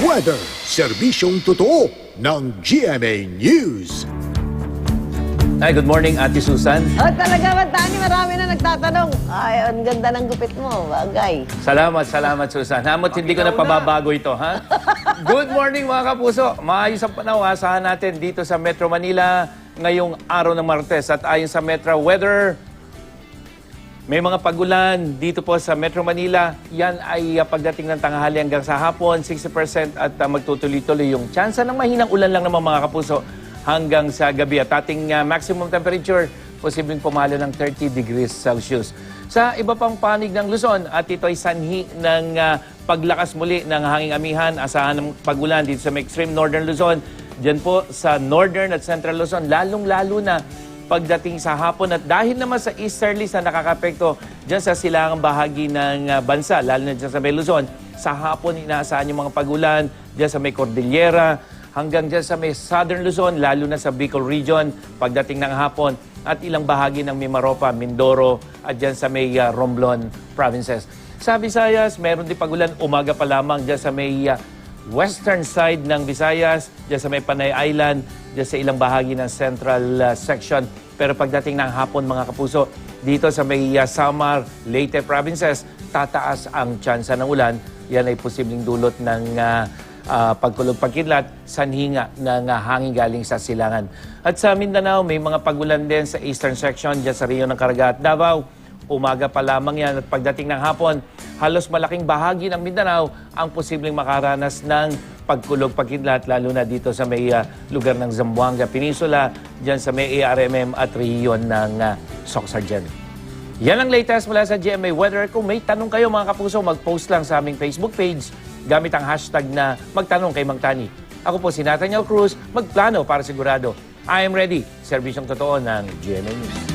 Weather, serbisyong totoo ng GMA News. Ay, good morning, Ate Susan. Oh, talaga ba, Tani? Marami na nagtatanong. Ay, ang ganda ng gupit mo. Bagay. Salamat, Susan. Hamot, hindi ko na pababago ito, ha? Good morning, mga kapuso. Maayos ang panahon. Asahan natin dito sa Metro Manila ngayong araw ng Martes. At ayon sa Metro Weather, may mga pagulan dito po sa Metro Manila. Yan ay pagdating ng tanghali hanggang sa hapon, 60% at magtutuloy-tuloy yung tsansa ng mahinang ulan lang naman, mga kapuso, hanggang sa gabi. At ating maximum temperature, posibleng pumalo ng 30 degrees Celsius. Sa iba pang panig ng Luzon, at ito ay sanhi ng paglakas muli ng hanging amihan, asahan ng pagulan dito sa extreme northern Luzon. Diyan po sa northern at central Luzon, lalong-lalo na pagdating sa hapon. At dahil naman sa easterlies na nakakapekto dyan sa silangang bahagi ng bansa, lalo na dyan sa may Luzon, sa hapon inaasahan yung mga pagulan dyan sa may Cordillera, hanggang dyan sa may Southern Luzon, lalo na sa Bicol Region, pagdating ng hapon, at ilang bahagi ng Mimaropa, Mindoro, at dyan sa may Romblon provinces. Sa Visayas, meron din pagulan umaga pa lamang dyan sa may western side ng Visayas, dyan sa may Panay Island, dyan sa ilang bahagi ng central section. Pero pagdating ng hapon, mga kapuso, dito sa may Samar, Leyte provinces, tataas ang tsansa ng ulan. Yan ay posibleng dulot ng pagkulog-pagkidlat, sanhinga ng hangin galing sa silangan. At sa Mindanao, may mga pagulan din sa eastern section, dyan sa Rio ng Caraga at Davao. Umaga pa lamang yan at pagdating ng hapon, halos malaking bahagi ng Mindanao ang posibleng makaranas ng pagkulog-pagkidlat, lalo na dito sa may lugar ng Zamboanga Peninsula, dyan sa may ARMM at rehiyon ng Soxargen. Yan ang latest mula sa GMA Weather. Kung may tanong kayo, mga kapuso, mag-post lang sa aming Facebook page gamit ang hashtag na magtanong kay Mang Tani. Ako po si Nathaniel Cruz, magplano para sigurado. I am ready. Serbisyong totoo ng GMA News.